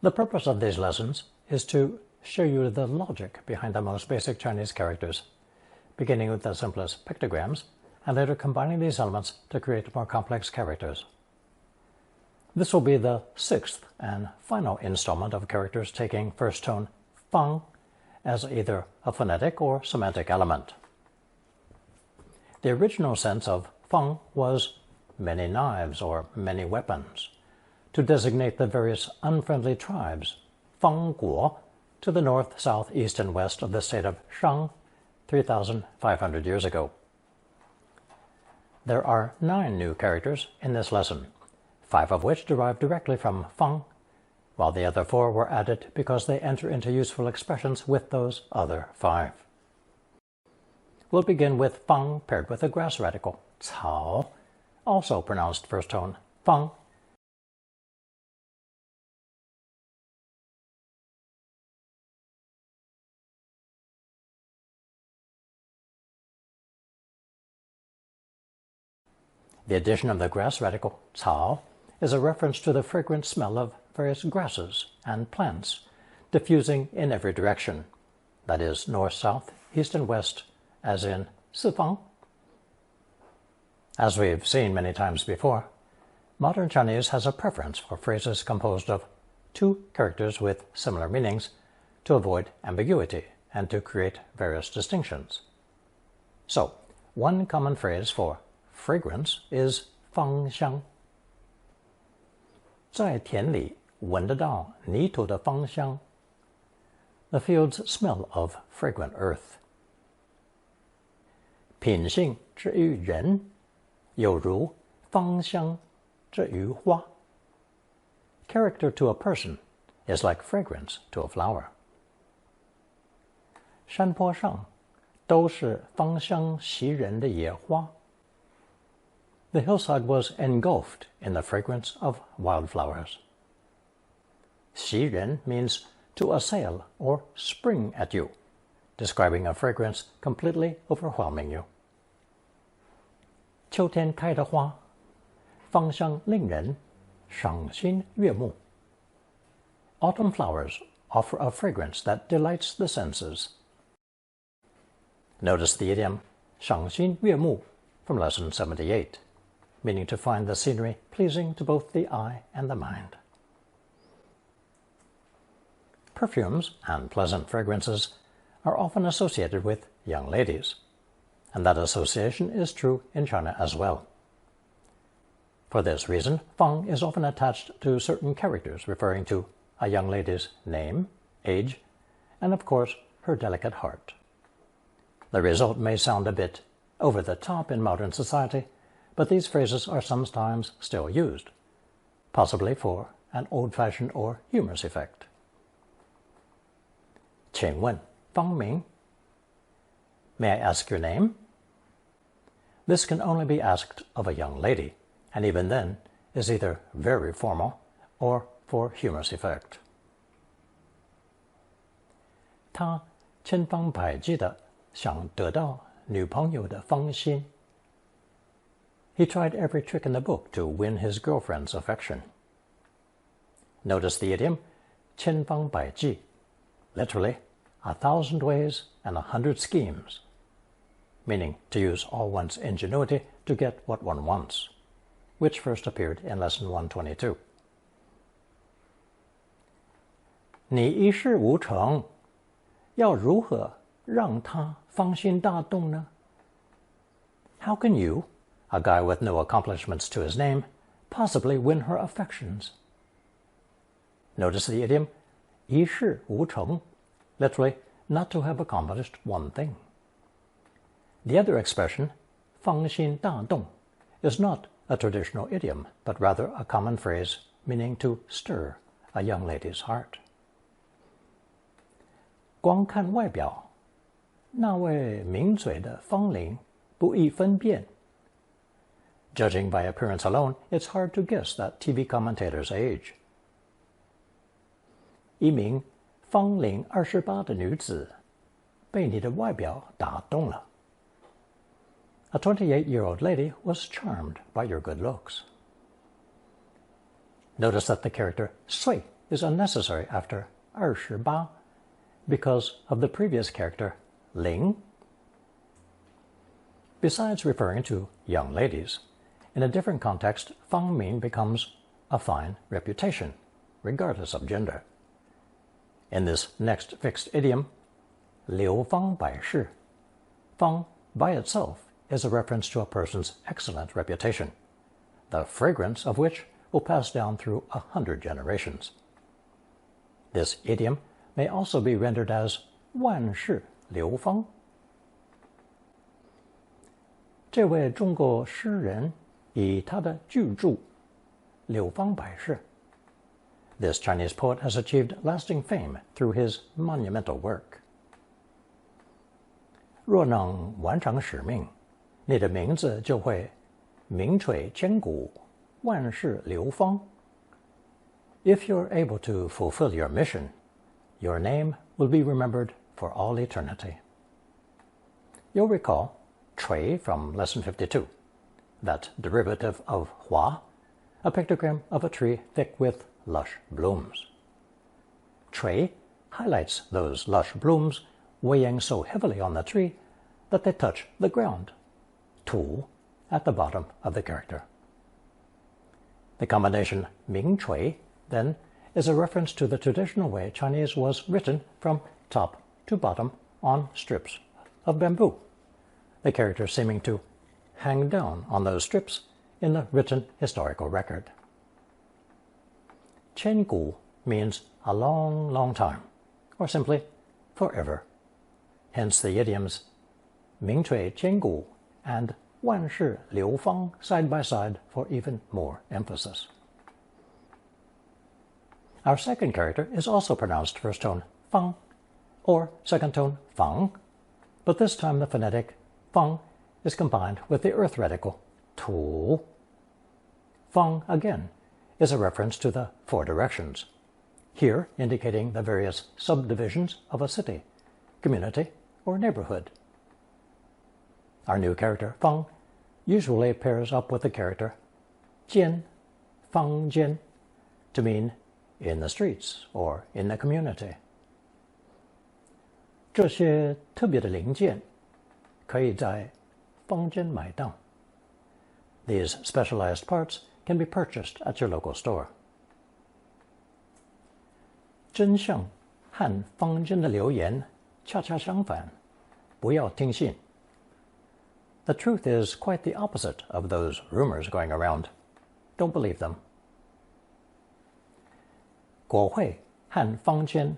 The purpose of these lessons is to show you the logic behind the most basic Chinese characters, beginning with the simplest pictograms and later combining these elements to create more complex characters. This will be the sixth and final installment of characters taking first tone fang as either a phonetic or semantic element. The original sense of fang was many knives or many weapons, to designate the various unfriendly tribes, Fang Guo, to the north, south, east, and west of the state of Shang 3,500 years ago. There are 9 new characters in this lesson, 5 of which derive directly from Fang, while the other 4 were added because they enter into useful expressions with those other 5. We'll begin with Fang paired with a grass radical, Cao, also pronounced first tone Fang. The addition of the grass radical, cao, is a reference to the fragrant smell of various grasses and plants diffusing in every direction, that is, north, south, east, and west, as in sifang. As we've seen many times before, modern Chinese has a preference for phrases composed of 2 characters with similar meanings to avoid ambiguity and to create various distinctions. So, one common phrase for fragrance is 芳香. 在田里闻得到泥土的芳香. The fields smell of fragrant earth. 品性之于人，有如芳香之于花. Character to a person is like fragrance to a flower. 山坡上都是芳香袭人的野花. The hillside was engulfed in the fragrance of wildflowers. 袭人 means to assail or spring at you, describing a fragrance completely overwhelming you. 秋天开的花，芳香令人赏心悦目. Autumn flowers offer a fragrance that delights the senses. Notice the idiom 赏心悦目 from lesson 78. Meaning to find the scenery pleasing to both the eye and the mind. Perfumes and pleasant fragrances are often associated with young ladies, and that association is true in China as well. For this reason, Fang is often attached to certain characters referring to a young lady's name, age, and of course, her delicate heart. The result may sound a bit over the top in modern society, but these phrases are sometimes still used, possibly for an old-fashioned or humorous effect. 请问芳名? May I ask your name? This can only be asked of a young lady, and even then is either very formal or for humorous effect. 他千方百计地想得到女朋友的芳心. He tried every trick in the book to win his girlfriend's affection. Notice the idiom 千方百计, literally 1,000 ways and 100 schemes, meaning to use all one's ingenuity to get what one wants, which first appeared in lesson 122. 你一事无成，要如何让他芳心大动呢? How can you, a guy with no accomplishments to his name, possibly win her affections? Notice the idiom 一事无成, literally not to have accomplished one thing. The other expression, 芳心大动, is not a traditional idiom, but rather a common phrase meaning to stir a young lady's heart. 光看外表，那位抿嘴的芳龄不易分辨. Judging by appearance alone, it's hard to guess that TV commentator's age. 一名芳龄28的女子被你的外表打动了. A 28-year-old lady was charmed by your good looks. Notice that the character 岁 is unnecessary after 28 because of the previous character 零. Besides referring to young ladies, in a different context, 芳名 becomes a fine reputation, regardless of gender. In this next fixed idiom, 流芳百世, 芳 by itself is a reference to a person's excellent reputation, the fragrance of which will pass down through 100 generations. This idiom may also be rendered as 万世流芳. 这位中国诗人以他的巨著流芳百世. This Chinese poet has achieved lasting fame through his monumental work. 若能完成使命，你的名字就会名垂千古，万世流芳. If you're able to fulfill your mission, your name will be remembered for all eternity. You'll recall 垂 from lesson 52, that derivative of 花, a pictogram of a tree thick with lush blooms. 垂 highlights those lush blooms weighing so heavily on the tree that they touch the ground, 土 at the bottom of the character. The combination 名垂, then, is a reference to the traditional way Chinese was written from top to bottom on strips of bamboo, the characters seeming to hang down on those strips in the written historical record. 千古 means a long, long time, or simply forever. Hence the idioms 名垂千古 and 万世流芳 side by side for even more emphasis. Our second character is also pronounced first tone 芳 or second tone 房, but this time the phonetic 芳 is combined with the earth radical 土. 芳 again is a reference to the four directions, here indicating the various subdivisions of a city, community, or neighborhood. Our new character 芳 usually pairs up with the character 间, 坊间, to mean in the streets or in the community. 这些特别的零件可以在坊间买到. These specialized parts can be purchased at your local store. 真相和坊间的流言恰恰相反，不要听信. The truth is quite the opposite of those rumors going around. Don't believe them. 国会和坊间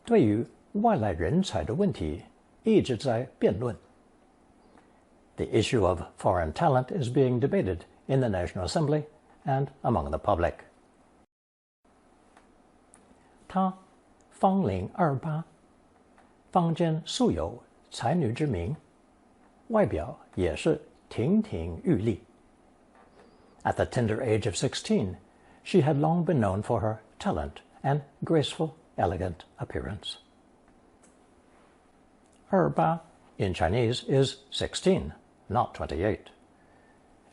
对于外来人才的问题一直在辩论. The issue of foreign talent is being debated in the National Assembly and among the public. 他芳龄28，坊间素有才女之名，外表也是亭亭玉立. At the tender age of 16, she had long been known for her talent and graceful, elegant appearance. 28 in Chinese is 16, not 28,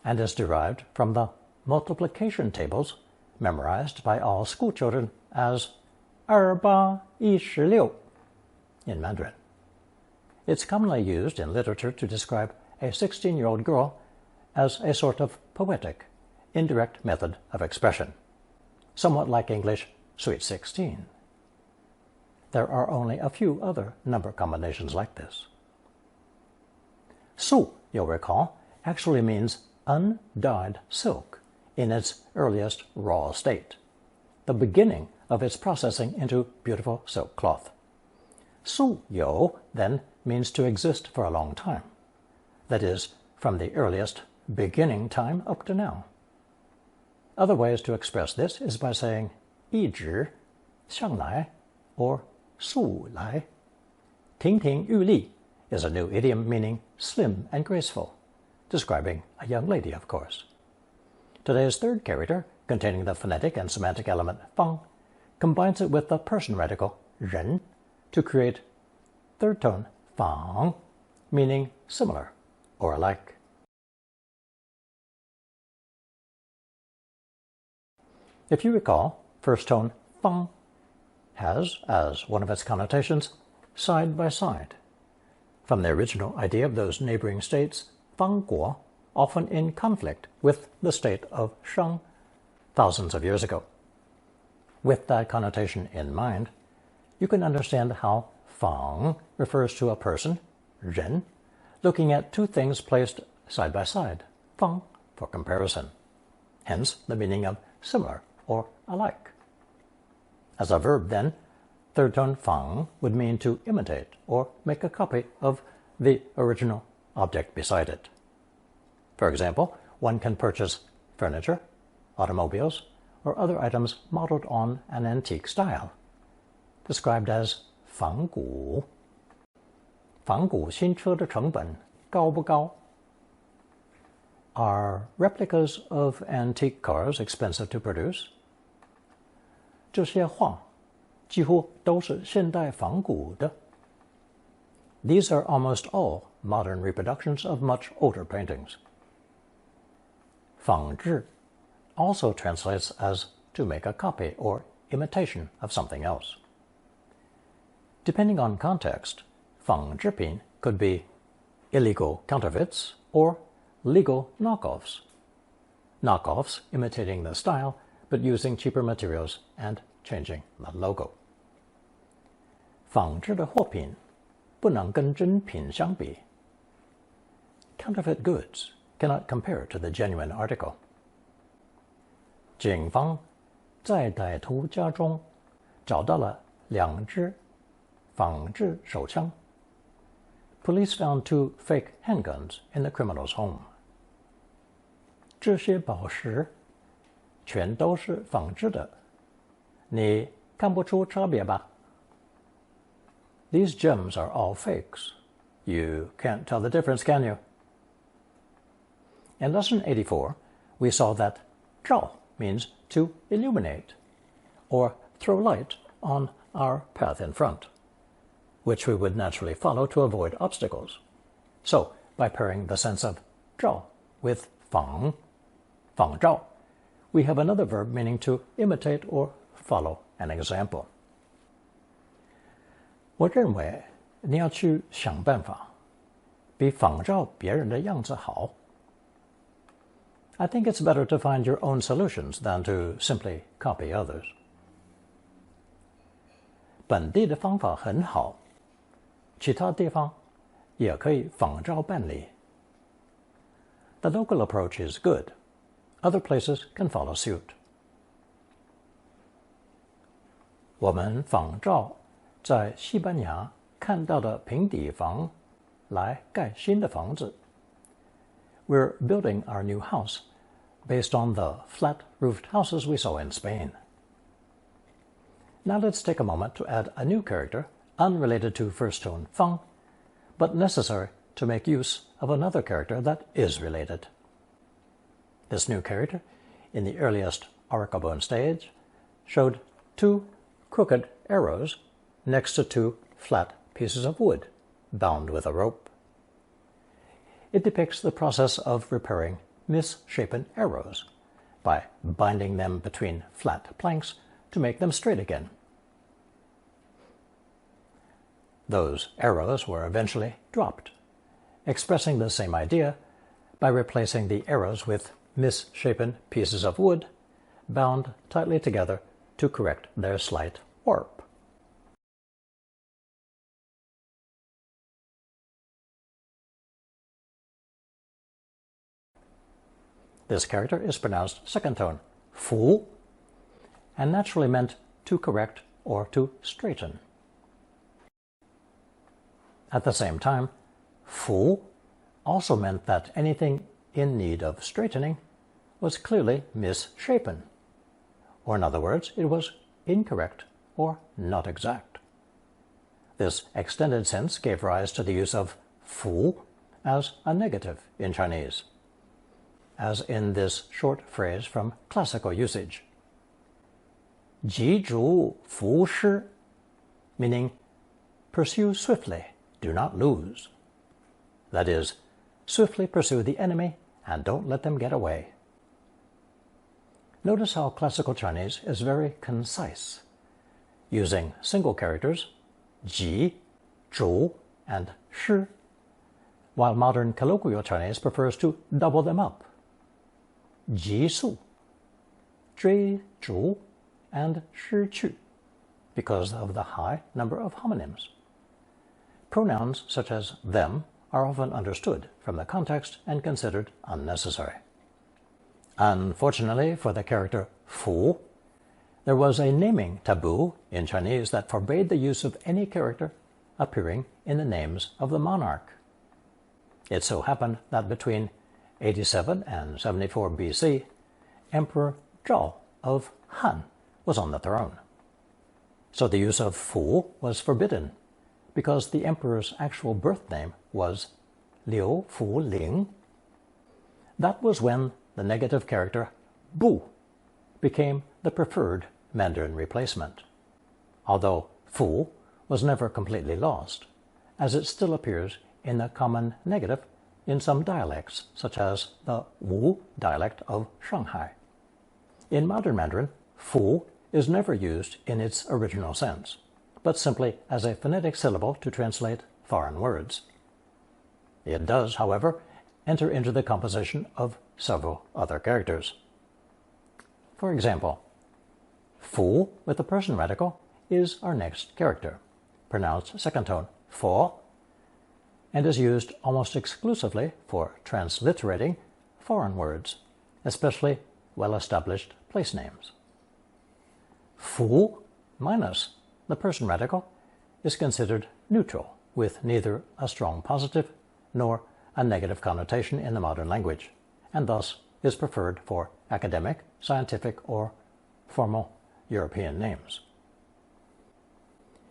and is derived from the multiplication tables memorized by all schoolchildren as 28 16 in Mandarin. It's commonly used in literature to describe a 16-year-old girl as a sort of poetic, indirect method of expression, somewhat like English Sweet 16. There are only a few other number combinations like this. 素, you'll recall, actually means undyed silk in its earliest raw state, the beginning of its processing into beautiful silk cloth. 素有, then, means to exist for a long time, that is, from the earliest beginning time up to now. Other ways to express this is by saying 一直, 向来, or 素来. 亭亭玉立 is a new idiom meaning slim and graceful, describing a young lady, of course. Today's third character, containing the phonetic and semantic element 芳, combines it with the person radical 人 to create third tone 仿, meaning similar or alike. If you recall, first tone 芳 has, as one of its connotations, side by side, from the original idea of those neighboring states, 邦国, often in conflict with the state of Shang thousands of years ago. With that connotation in mind, you can understand how 仿 refers to a person, 人, looking at two things placed side by side, 方 for comparison, hence the meaning of similar or alike. As a verb, then, third tone 仿 would mean to imitate or make a copy of the original object beside it. For example, one can purchase furniture, automobiles, or other items modeled on an antique style, described as 仿古. 仿古新车的成本高不高? Are replicas of antique cars expensive to produce? 这些画几乎都是现代仿古的. These are almost all modern reproductions of much older paintings. 仿制 also translates as to make a copy or imitation of something else. Depending on context, 仿制品 could be illegal counterfeits or legal knockoffs. Knockoffs imitating the style but using cheaper materials and changing the logo. 仿制的货品不能跟真品相比. Counterfeit goods cannot compare to the genuine article. 警方在歹徒家中找到了2支仿制手枪. Police found 2 fake handguns in the criminal's home. 这些宝石全都是仿制的，你看不出差别吧? These gems are all fakes. You can't tell the difference, can you? In Lesson 84, we saw that 照 means to illuminate, or throw light on our path in front, which we would naturally follow to avoid obstacles. So, by pairing the sense of 照 with 仿, 仿照, we have another verb meaning to imitate or follow an example. 我认为你要去想办法，比仿照别人的样子好。I think it's better to find your own solutions than to simply copy others. 本地的方法很好，其他地方也可以仿照办理。The local approach is good. Other places can follow suit. 我们仿照在西班牙看到的平底房来盖新的房子。We're building our new house based on the flat-roofed houses we saw in Spain. Now let's take a moment to add a new character unrelated to first tone 方, but necessary to make use of another character that is related. This new character, in the earliest oracle bone stage, showed 2 crooked arrows next to 2 flat pieces of wood, bound with a rope. It depicts the process of repairing misshapen arrows by binding them between flat planks to make them straight again. Those arrows were eventually dropped, expressing the same idea by replacing the arrows with misshapen pieces of wood, bound tightly together to correct their slight warp. This character is pronounced second tone, 扶, and naturally meant to correct or to straighten. At the same time, 扶 also meant that anything in need of straightening was clearly misshapen, or in other words, it was incorrect or not exact. This extended sense gave rise to the use of 扶 as a negative in Chinese, as in this short phrase from classical usage. 急逐弗失, meaning pursue swiftly, do not lose. That is, swiftly pursue the enemy and don't let them get away. Notice how classical Chinese is very concise, using single characters, 急, 逐, and 失, while modern colloquial Chinese prefers to double them up, 急速, 追逐, and 失去, because of the high number of homonyms. Pronouns such as them are often understood from the context and considered unnecessary. Unfortunately for the character 福, there was a naming taboo in Chinese that forbade the use of any character appearing in the names of the monarch. It so happened that between 87 and 74 BC, Emperor Zhao of Han was on the throne. So the use of Fu was forbidden because the emperor's actual birth name was Liu Fu Ling. That was when the negative character Bu became the preferred Mandarin replacement, although Fu was never completely lost, as it still appears in the common negative in some dialects, such as the Wu dialect of Shanghai. In modern Mandarin, Fu is never used in its original sense, but simply as a phonetic syllable to translate foreign words. It does, however, enter into the composition of several other characters. For example, Fu with the person radical is our next character, pronounced second tone fo, and is used almost exclusively for transliterating foreign words, especially well-established place names. Fu minus the person radical is considered neutral, with neither a strong positive nor a negative connotation in the modern language, and thus is preferred for academic, scientific, or formal European names.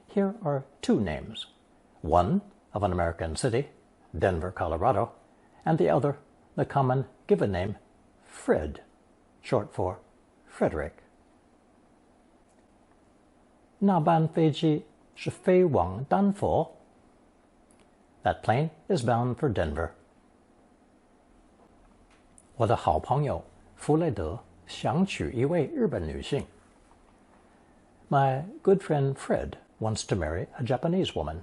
Here are two names, one of an American city, Denver, Colorado, and the other the common given name Fred, short for Frederick. 那班飞机是飞往丹佛. That plane is bound for Denver. 我的好朋友弗雷德想娶一位日本女性. My good friend Fred wants to marry a Japanese woman.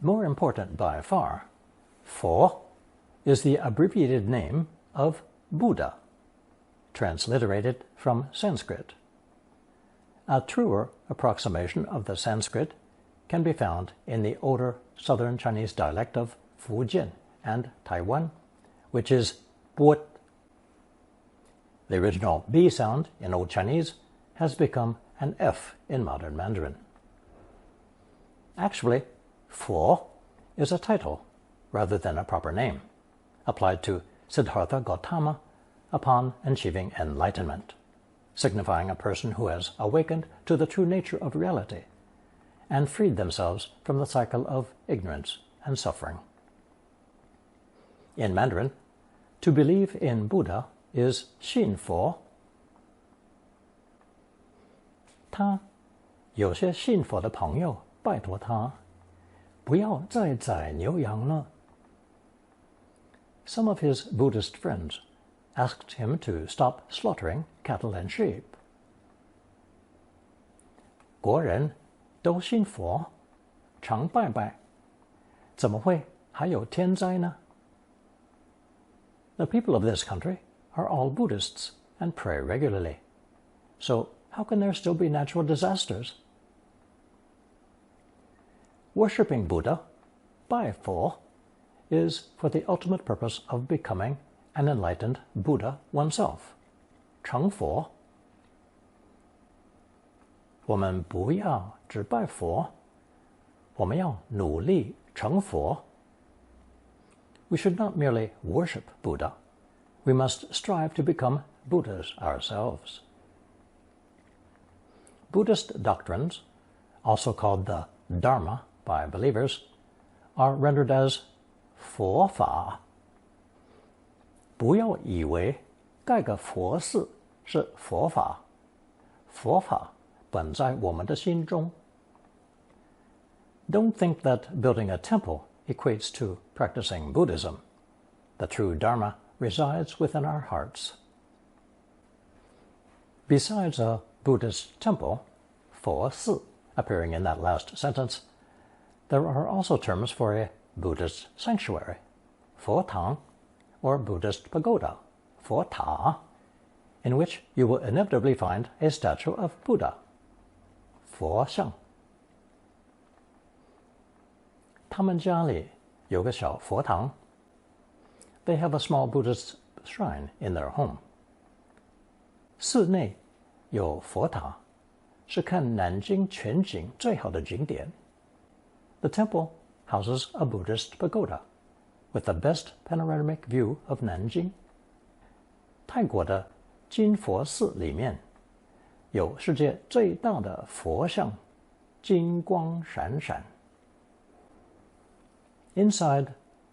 More important by far, Fo is the abbreviated name of Buddha, transliterated from Sanskrit. A truer approximation of the Sanskrit can be found in the older southern Chinese dialect of Fujian and Taiwan, which is pwut. The original B sound in Old Chinese has become an F in modern Mandarin. Actually, Fo is a title rather than a proper name, applied to Siddhartha Gautama upon achieving enlightenment, signifying a person who has awakened to the true nature of reality and freed themselves from the cycle of ignorance and suffering. In Mandarin, to believe in Buddha is xin Fo. 他有些信佛的朋友拜托他不要再宰牛羊了. Some of his Buddhist friends asked him to stop slaughtering cattle and sheep. 国人都信佛，常拜拜，怎么会还有天灾呢? The people of this country are all Buddhists and pray regularly. So how can there still be natural disasters? Worshipping Buddha, Bai Fo, is for the ultimate purpose of becoming an enlightened Buddha oneself, 成佛. 我们不要只拜佛，我们要努力成佛. We should not merely worship Buddha. We must strive to become Buddhas ourselves. Buddhist doctrines, also called the Dharma by believers, are rendered as 佛法. 不要以为盖个佛寺是佛法，佛法本在我们的心中. Don't think that building a temple equates to practicing Buddhism. The true Dharma resides within our hearts. Besides a Buddhist temple, 佛寺, appearing in that last sentence, there are also terms for a Buddhist sanctuary, 佛堂, or Buddhist pagoda, 佛塔, in which you will inevitably find a statue of Buddha, 佛像. 他们家里有个小佛堂. They have a small Buddhist shrine in their home. 寺内有佛塔，是看南京全景最好的景点。The temple houses a Buddhist pagoda with the best panoramic view of Nanjing. 泰国的金佛寺里面有世界最大的佛像，金光闪闪。Inside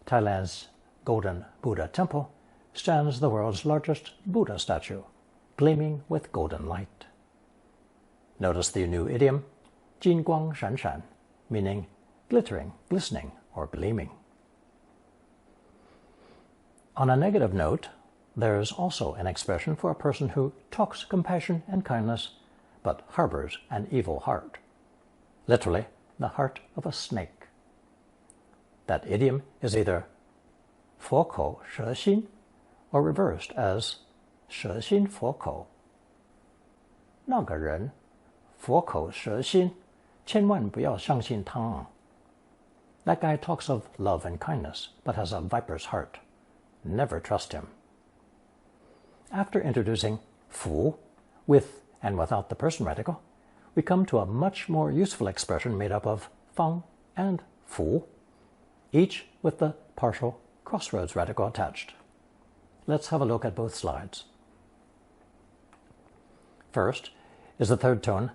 Thailand's Golden Buddha Temple stands the world's largest Buddha statue, gleaming with golden light. Notice the new idiom, 金光闪闪, meaning glittering, glistening, or gleaming. On a negative note, there is also an expression for a person who talks compassion and kindness, but harbors an evil heart. Literally, the heart of a snake. That idiom is either 佛口蛇心 or reversed as 蛇心佛口。那个人佛口蛇心，千万不要相信他。That guy talks of love and kindness, but has a viper's heart. Never trust him. After introducing 福 with and without the person radical, we come to a much more useful expression made up of 方 and 福, each with the partial crossroads radical attached. Let's have a look at both slides. First is the third tone,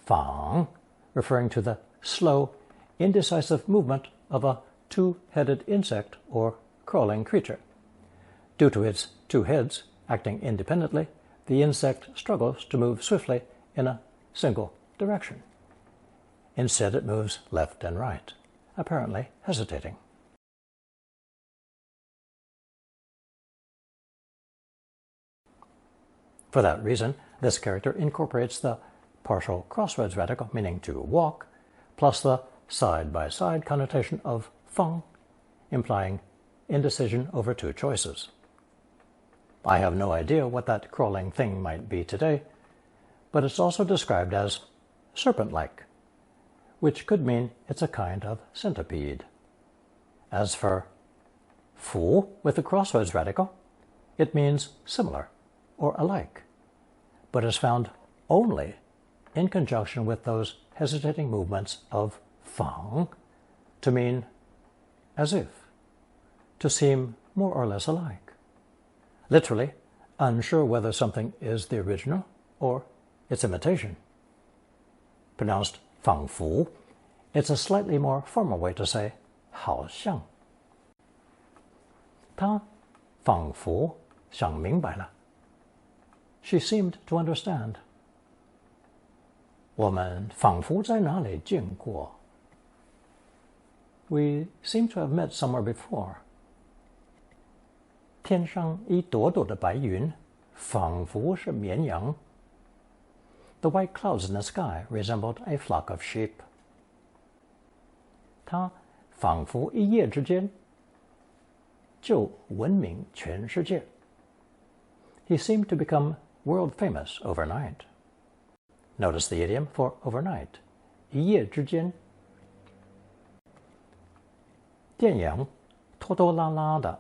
方, referring to the slow, indecisive movement of a two-headed insect or crawling creature. Due to its two heads acting independently, the insect struggles to move swiftly in a single direction. Instead, it moves left and right, apparently hesitating. For that reason, this character incorporates the partial crossroads radical, meaning to walk, plus the side-by-side connotation of 方, implying indecision over two choices. I have no idea what that crawling thing might be today, but it's also described as serpent-like, which could mean it's a kind of centipede. As for 福 with the crossroads radical, it means similar or alike, but is found only in conjunction with those hesitating movements of 方 to mean as if, to seem more or less alike. Literally, unsure whether something is the original or its imitation. Pronounced 仿佛, it's a slightly more formal way to say 好像。她仿佛想明白了。She seemed to understand. 我们仿佛在哪里见过。We seem to have met somewhere before. 天上一朵朵的白云，仿佛是绵羊。The white clouds in the sky resembled a flock of sheep. 他仿佛一夜之间就闻名全世界。He seemed to become world famous overnight. Notice the idiom for overnight. 一夜之间。电影拖拖拉拉的，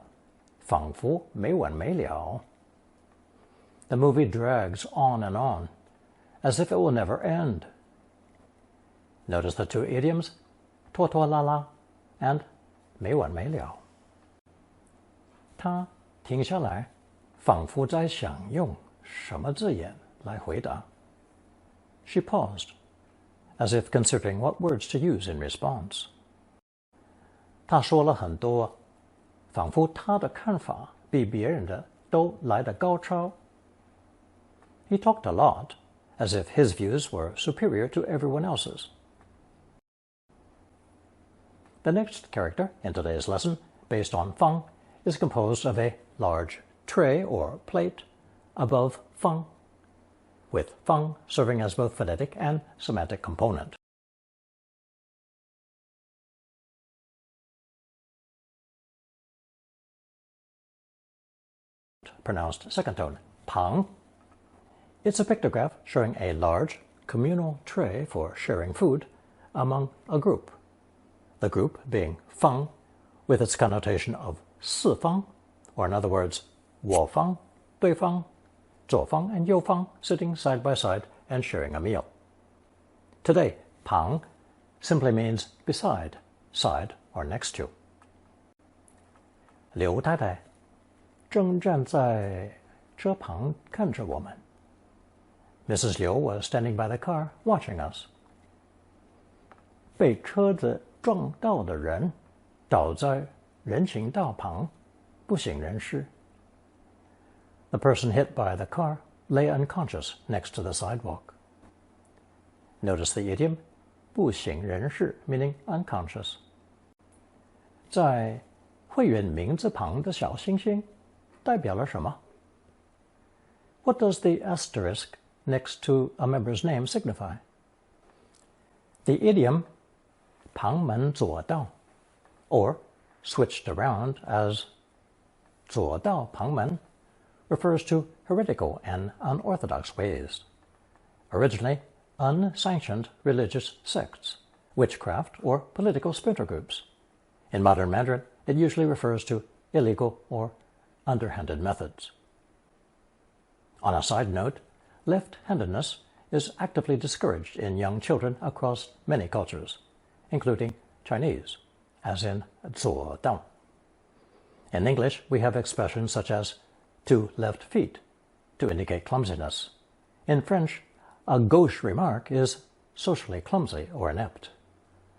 仿佛没完没了。The movie drags on and on, as if it will never end. Notice the two idioms, 拖拖拉拉 and 没完没了。他停下来，仿佛在想用什么字眼来回答。She paused, as if considering what words to use in response. 他说了很多，仿佛他的看法比别人的都来得高超。He talked a lot, as if his views were superior to everyone else's. The next character in today's lesson, based on 方, is composed of a large tray or plate above 方. with fang serving as both phonetic and semantic component. Pronounced second tone, pang. It's a pictograph showing a large communal tray for sharing food among a group. The group being fang, with its connotation of 四方, or in other words, 我方, 对方, 左方, and 右方 sitting side by side and sharing a meal. Today, 旁 simply means beside, side, or next to. 刘太太正站在车旁看着我们. Mrs. Liu was standing by the car watching us. 被车子撞到的人倒在人行道旁，不省人事. The person hit by the car lay unconscious next to the sidewalk. Notice the idiom 不省人事 meaning unconscious. 在会员名字旁的小星星代表了什么? What does the asterisk next to a member's name signify? The idiom 旁门左道, or switched around as 左道旁门, refers to heretical and unorthodox ways. Originally, unsanctioned religious sects, witchcraft, or political splinter groups. In modern Mandarin, it usually refers to illegal or underhanded methods. On a side note, left-handedness is actively discouraged in young children across many cultures, including Chinese, as in 左道. In English, we have expressions such as 2 left feet to indicate clumsiness. In French, a gauche remark is socially clumsy or inept.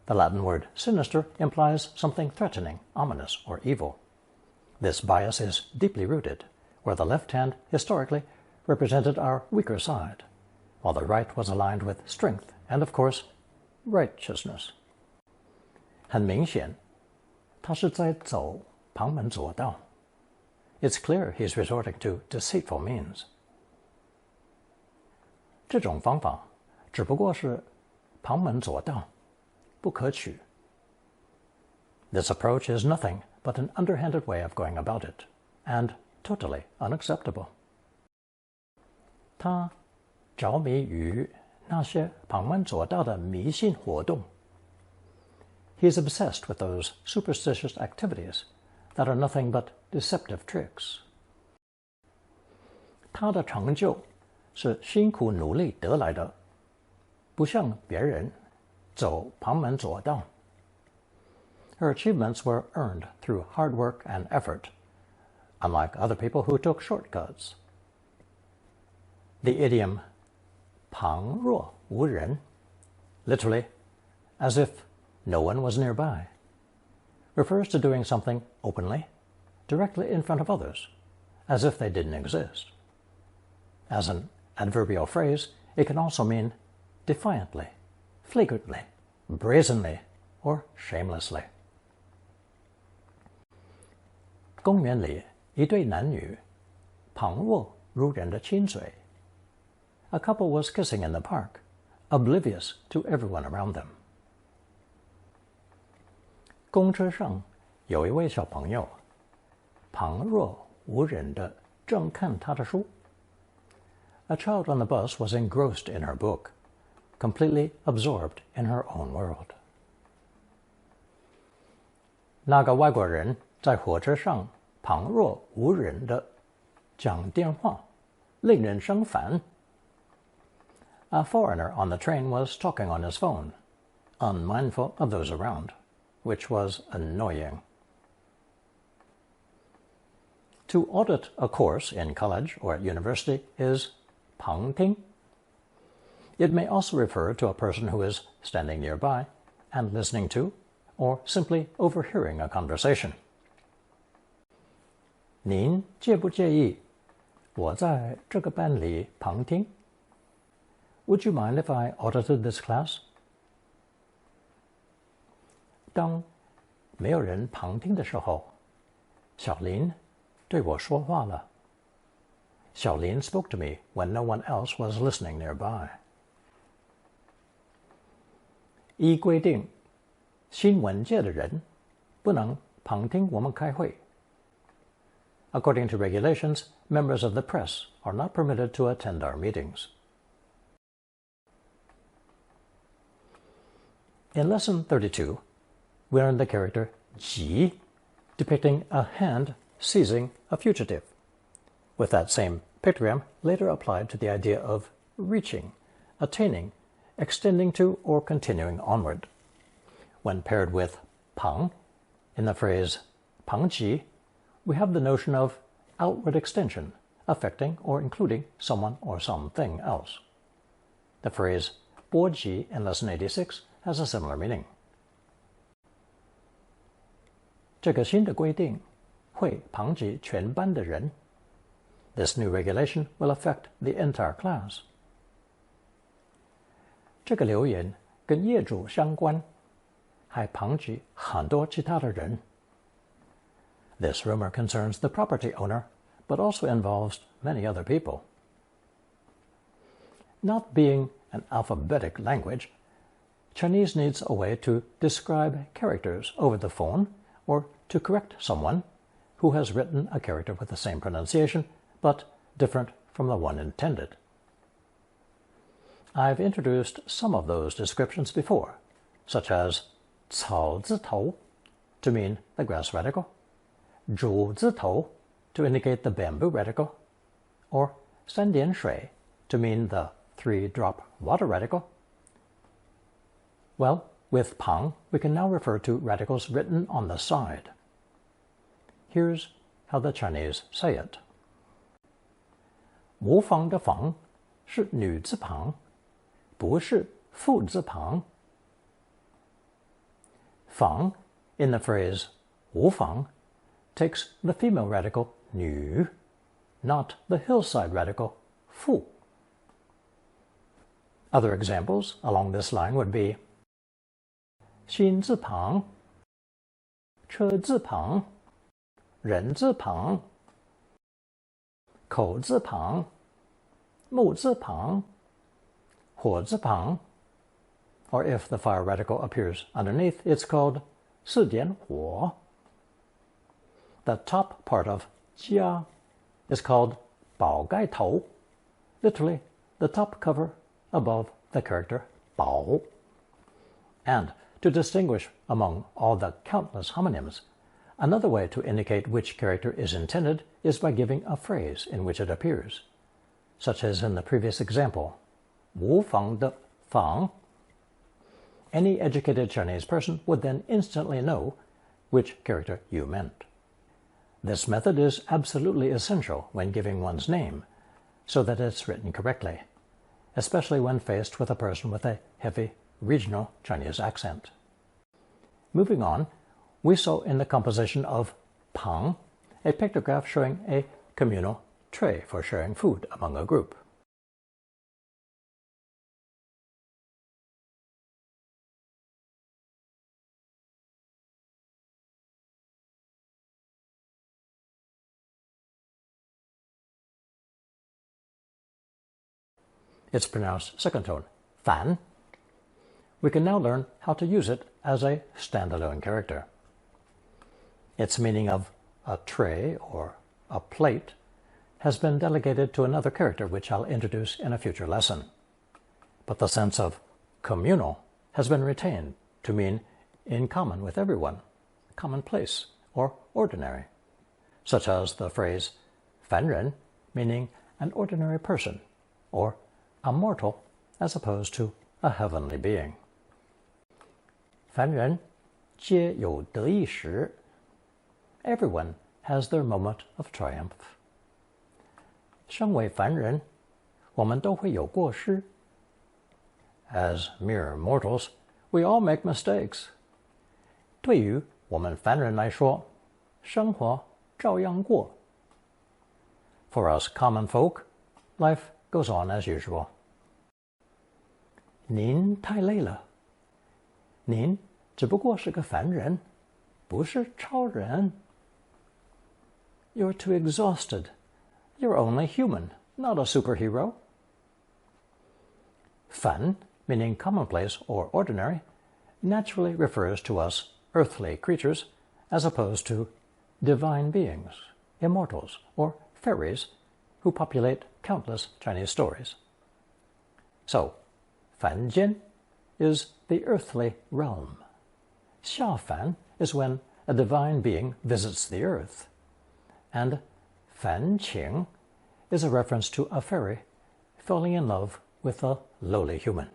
The Latin word sinister implies something threatening, ominous, or evil. This bias is deeply rooted, where the left hand historically represented our weaker side, while the right was aligned with strength and, of course, righteousness. 很明显，他是在走旁门左道. It's clear he's resorting to deceitful means. 这种方法只不过是旁门左道，不可取. This approach is nothing but an underhanded way of going about it, and totally unacceptable. 他着迷于那些旁门左道的迷信活动. He is obsessed with those superstitious activities that are nothing but deceptive tricks. 他的成就是辛苦努力得来的，不像别人走旁门左道. Her achievements were earned through hard work and effort, unlike other people who took shortcuts. The idiom 旁若无人, literally, as if no one was nearby, refers to doing something openly, directly in front of others, as if they didn't exist. As an adverbial phrase, it can also mean defiantly, flagrantly, brazenly, or shamelessly. 公园里一对男女旁若如人的亲嘴. A couple was kissing in the park, oblivious to everyone around them. 公车上有一位小朋友旁若无人地正看他的书. A child on the bus was engrossed in her book, completely absorbed in her own world. 那个外国人在火车上旁若无人地讲电话，令人生烦. A foreigner on the train was talking on his phone, unmindful of those around, which was annoying. To audit a course in college or at university is 旁听. It may also refer to a person who is standing nearby and listening to, or simply overhearing a conversation. 您介不介意我在这个班里旁听? Would you mind if I audited this class? 当没有人旁听的时候，小林对我说话了。Xiaolin spoke to me when no one else was listening nearby. 依规定，新闻界的人不能旁听我们开会。According to regulations, members of the press are not permitted to attend our meetings. In Lesson 32, we learned the character 急, depicting a hand seizing a fugitive, with that same pictogram later applied to the idea of reaching, attaining, extending to, or continuing onward. When paired with 旁, in the phrase 旁急, we have the notion of outward extension, affecting or including someone or something else. The phrase 波及 in Lesson 86 has a similar meaning. 这个新的规定会旁及全班的人. This new regulation will affect the entire class. 这个留言跟业主相关，还旁及很多其他的人. This rumor concerns the property owner, but also involves many other people. Not being an alphabetic language, Chinese needs a way to describe characters over the phone or to correct someone who has written a character with the same pronunciation, but different from the one intended. I've introduced some of those descriptions before, such as 草字头 to mean the grass radical, 竹字头 to indicate the bamboo radical, or 三点水 to mean the 3-drop water radical. Well, with 旁, we can now refer to radicals written on the side. Here's how the Chinese say it. 无房的房是女字旁，不是妇字旁。房 in the phrase 无房 takes the female radical 女, not the hillside radical 妇. Other examples along this line would be 心字旁、车字旁、人字旁、口字旁、木字旁、火字旁, or if the fire radical appears underneath, it's called 四点火. The top part of 家 is called 宝盖头, literally the top cover above the character 宝. And to distinguish among all the countless homonyms, another way to indicate which character is intended is by giving a phrase in which it appears, such as in the previous example, 无房的房. Any educated Chinese person would then instantly know which character you meant. This method is absolutely essential when giving one's name, so that it's written correctly, especially when faced with a person with a heavy regional Chinese accent. Moving on, we saw in the composition of 旁 a pictograph showing a communal tray for sharing food among a group. It's pronounced second tone, 反. We can now learn how to use it as a standalone character. Its meaning of a tray or a plate has been delegated to another character which I'll introduce in a future lesson. But the sense of communal has been retained to mean in common with everyone, commonplace, or ordinary, such as the phrase 凡人 meaning an ordinary person, or a mortal as opposed to a heavenly being. 凡人皆有得意时. Everyone has their moment of triumph. 身为凡人，我们都会有过失. As mere mortals, we all make mistakes. 对于我们凡人来说，生活照样过. For us common folk, life goes on as usual. 您太累了。您只不过是个凡人，不是超人. You're too exhausted, You're only human, not a superhero. Fan, meaning commonplace or ordinary, naturally refers to us earthly creatures as opposed to divine beings, immortals, or fairies who populate countless Chinese stories. So, Fanjian is the earthly realm. Xiafan is when a divine being visits the earth. And Fanqing is a reference to a fairy falling in love with a lowly human.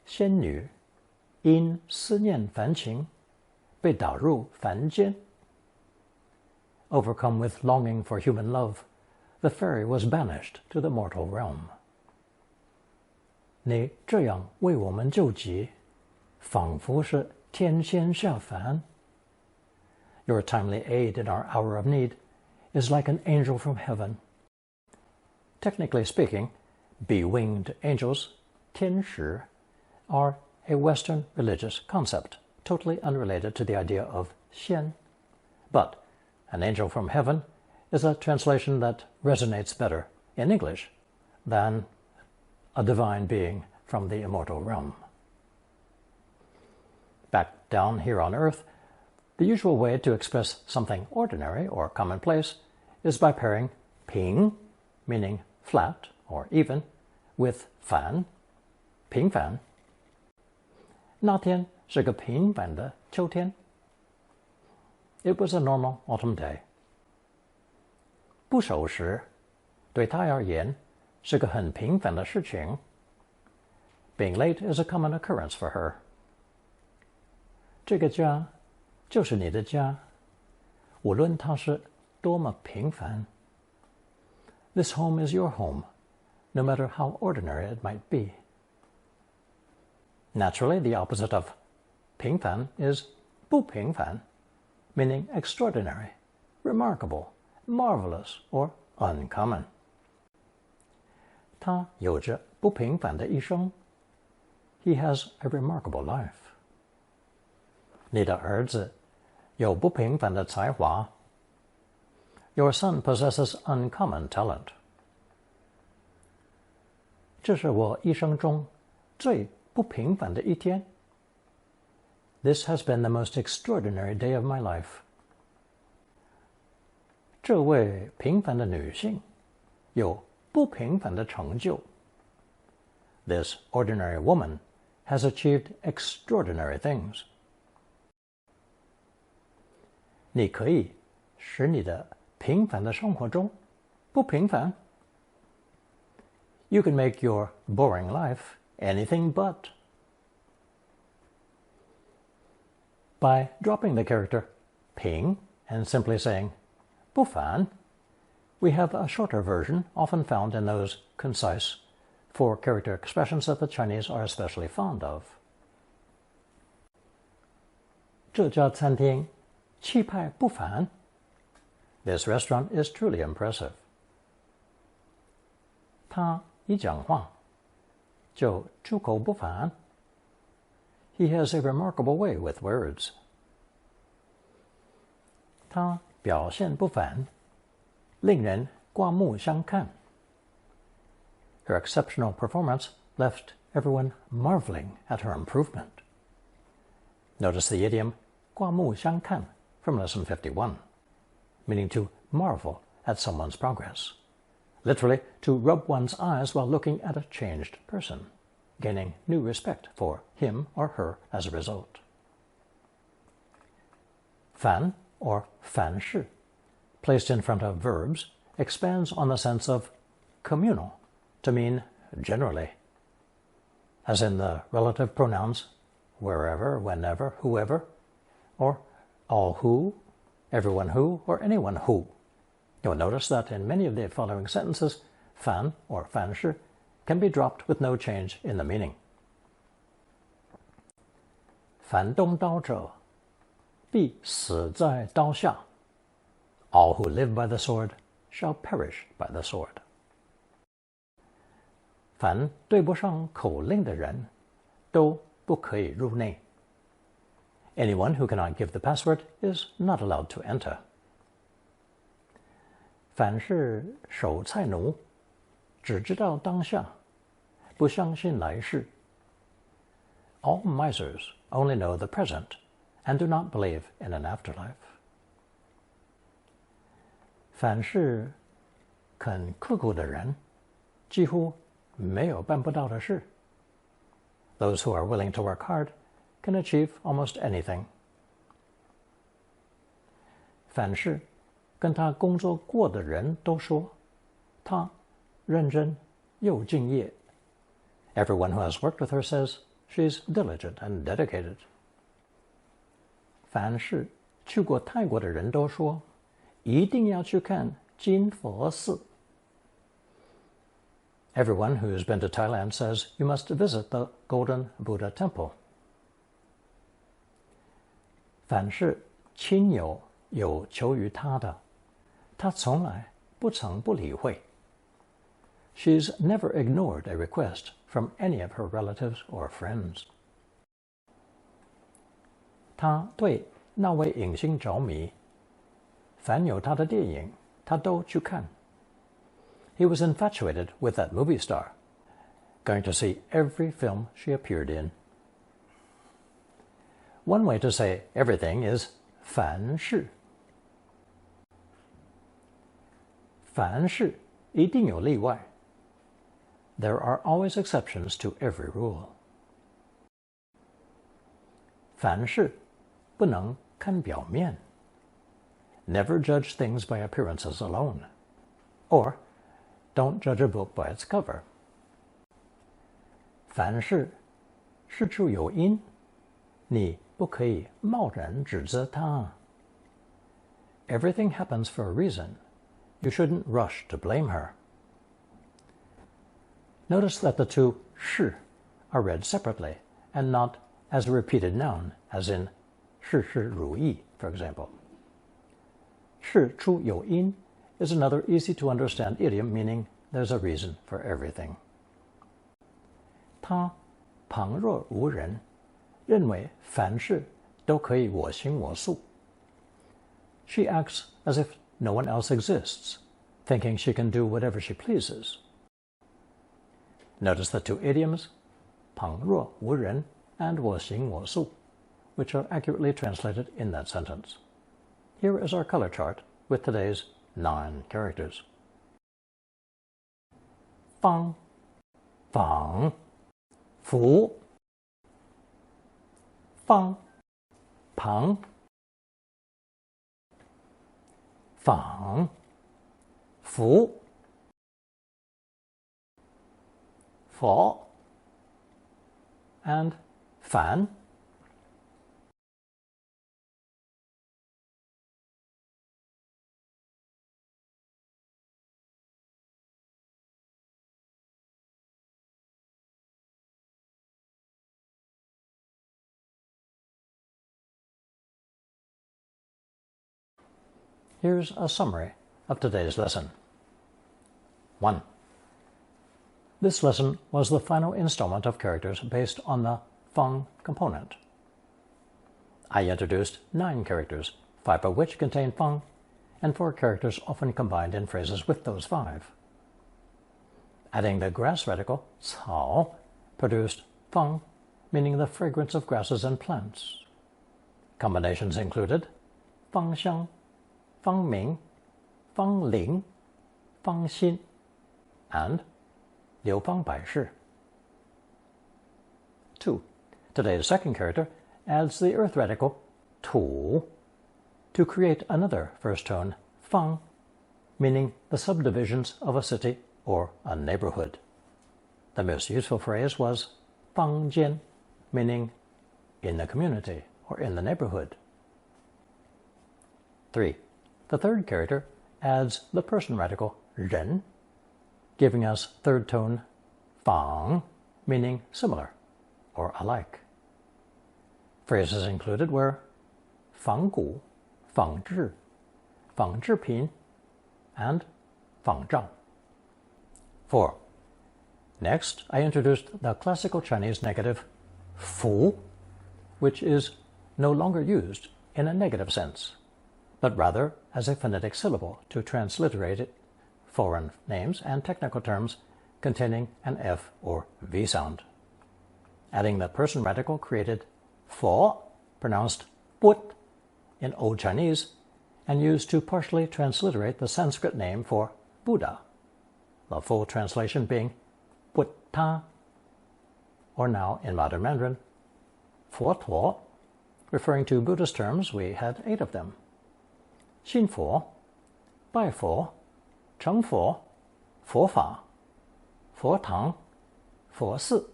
仙女因思念凡情被导入凡间. Overcome with longing for human love, the fairy was banished to the mortal realm. 你这样为我们救急，仿佛是天仙下凡. Your timely aid in our hour of need is like an angel from heaven. Technically speaking, bewinged angels, 天使, are a Western religious concept, totally unrelated to the idea of 仙. But an angel from heaven is a translation that resonates better in English than a divine being from the immortal realm. Back down here on earth, the usual way to express something ordinary or commonplace is by pairing 平, meaning flat or even, with 凡, 平凡. 那天是个平凡的秋天. It was a normal autumn day. 不守时，对他而言是个很平凡的事情. Being late is a common occurrence for her. 这个家就是你的家，无论它是多么平凡. This home is your home, no matter how ordinary it might be. Naturally, the opposite of 平凡 is 不平凡, meaning extraordinary, remarkable, marvelous, or uncommon. 他有着不平凡的一生. He has a remarkable life. 你的儿子有不平凡的才华. Your son possesses uncommon talent. 这是我一生中最不平凡的一天. This has been the most extraordinary day of my life. 这位平凡的女性有不平凡的成就. This ordinary woman has achieved extraordinary things. 你可以使你的平凡的生活中不平凡. You can make your boring life anything but. By dropping the character 平 and simply saying 不凡, we have a shorter version often found in those concise, four-character expressions that the Chinese are especially fond of. 这家餐厅气派不凡. This restaurant is truly impressive. 他一讲话就出口不凡. He has a remarkable way with words. 他表现不凡，令人刮目相看. Her exceptional performance left everyone marveling at her improvement. Notice the idiom 刮目相看 from lesson 51, meaning to marvel at someone's progress. Literally, to rub one's eyes while looking at a changed person, gaining new respect for him or her as a result. Fan, or 凡世, placed in front of verbs, expands on the sense of communal, to mean generally, as in the relative pronouns wherever, whenever, whoever, or all who, everyone who, or anyone who. You'll notice that in many of the following sentences, fan or 凡世 can be dropped with no change in the meaning. 凡动刀者，必死在刀下. All who live by the sword shall perish by the sword. 凡对不上口令的人，都不可以入内. Anyone who cannot give the password is not allowed to enter. 凡是守财奴，只知道当下，不相信来世。All misers only know the present and do not believe in an afterlife. 凡是肯刻苦的人，几乎没有办不到的事。Those who are willing to work hard can achieve almost anything. 凡是跟他工作过的人都说，他认真又敬业。Everyone who has worked with her says she's diligent and dedicated. 凡是去过泰国的人都说，一定要去看金佛寺。Everyone who has been to Thailand says you must visit the Golden Buddha Temple. 凡是亲友有求于他的，他从来不曾不理会。She's never ignored a request from any of her relatives or friends. 他对那位影星着迷，凡有他的电影，他都去看。He was infatuated with that movie star, going to see every film she appeared in. One way to say everything is 凡事。凡事一定有例外。There are always exceptions to every rule. 凡事不能看表面。Never judge things by appearances alone. Or, don't judge a book by its cover. 凡事事出有因，你不可以贸然指责它。Everything happens for a reason. You shouldn't rush to blame her. Notice that the two 是 are read separately and not as a repeated noun, as in 事事如意, for example. 事出有因 is another easy-to-understand idiom meaning there's a reason for everything. 他旁若无人，认为凡事都可以我行我素。She acts as if no one else exists, thinking she can do whatever she pleases. Notice the two idioms, 旁若无人 and 我行我素, which are accurately translated in that sentence. Here is our color chart with today's 9 characters. 方仿福方旁仿福佛 and 凡。Here's a summary of today's lesson. 1. This lesson was the final installment of characters based on the Fang component. I introduced 9 characters, 5 of which contain Fang, and 4 characters often combined in phrases with those 5. Adding the grass radical, 草, produced Fang, meaning the fragrance of grasses and plants. Combinations included 芳香, 芳名, 芳龄, 芳心, and 流芳百世. 2. Today's second character adds the earth radical 土 to create another first tone 方, meaning the subdivisions of a city or a neighborhood. The most useful phrase was 坊间, meaning in the community or in the neighborhood. 3. The third character adds the person radical 人, giving us third tone 仿, meaning similar or alike. Phrases included were 仿古, 仿制, 仿制品, and 仿照. 4. Next, I introduced the classical Chinese negative 福, which is no longer used in a negative sense, but rather as a phonetic syllable to transliterate foreign names and technical terms containing an F or V sound. Adding the person radical created fo, pronounced put in Old Chinese, and used to partially transliterate the Sanskrit name for Buddha, the full translation being pwut-ta, or now in modern Mandarin,佛陀, referring to Buddhist terms. We had 8 of them: 信佛, 拜佛, 成佛, 佛法, 佛堂, 佛寺,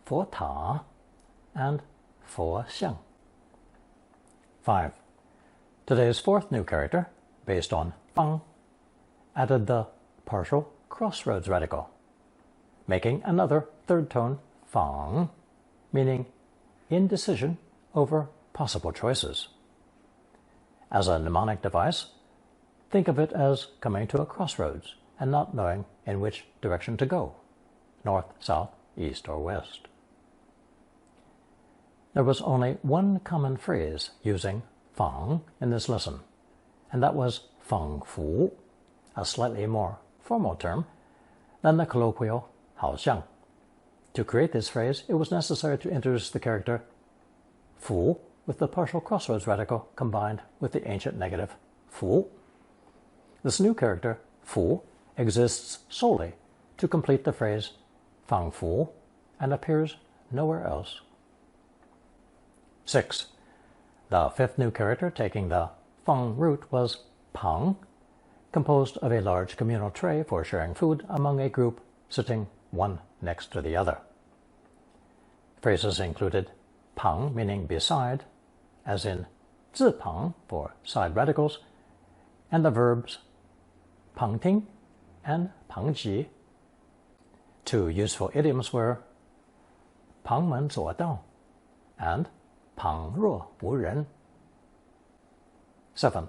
佛塔, and 佛像. 5. Today's 4th new character, based on fang, added the partial crossroads radical, making another 3rd tone fang, meaning indecision over possible choices. As a mnemonic device, think of it as coming to a crossroads and not knowing in which direction to go, north, south, east, or west. There was only one common phrase using fang in this lesson, and that was fang fu, a slightly more formal term than the colloquial hao xiang. To create this phrase, it was necessary to introduce the character fu with the partial crossroads radical combined with the ancient negative fu. This new character, fu, exists solely to complete the phrase fang fu and appears nowhere else. 6. The 5th new character taking the fang root was pang, composed of a large communal tray for sharing food among a group sitting one next to the other. Phrases included pang, meaning beside, as in 字旁 for side radicals, and the verbs pangting and pangji. 2 useful idioms were 旁门左道 and 旁若无人. 7.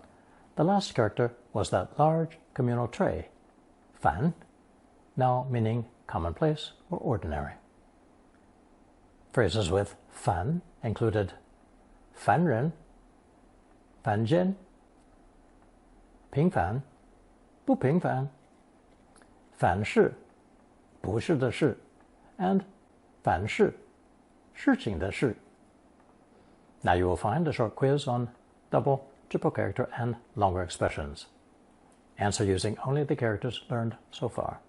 The last character was that large communal tray, fan, now meaning commonplace or ordinary. Phrases with fan included 凡人, 凡间, 平凡, 不平凡, 凡事, 不是的事, and 凡事, 事情的事. Now you will find a short quiz on double, triple character, and longer expressions. Answer using only the characters learned so far.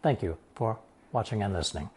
Thank you for watching and listening.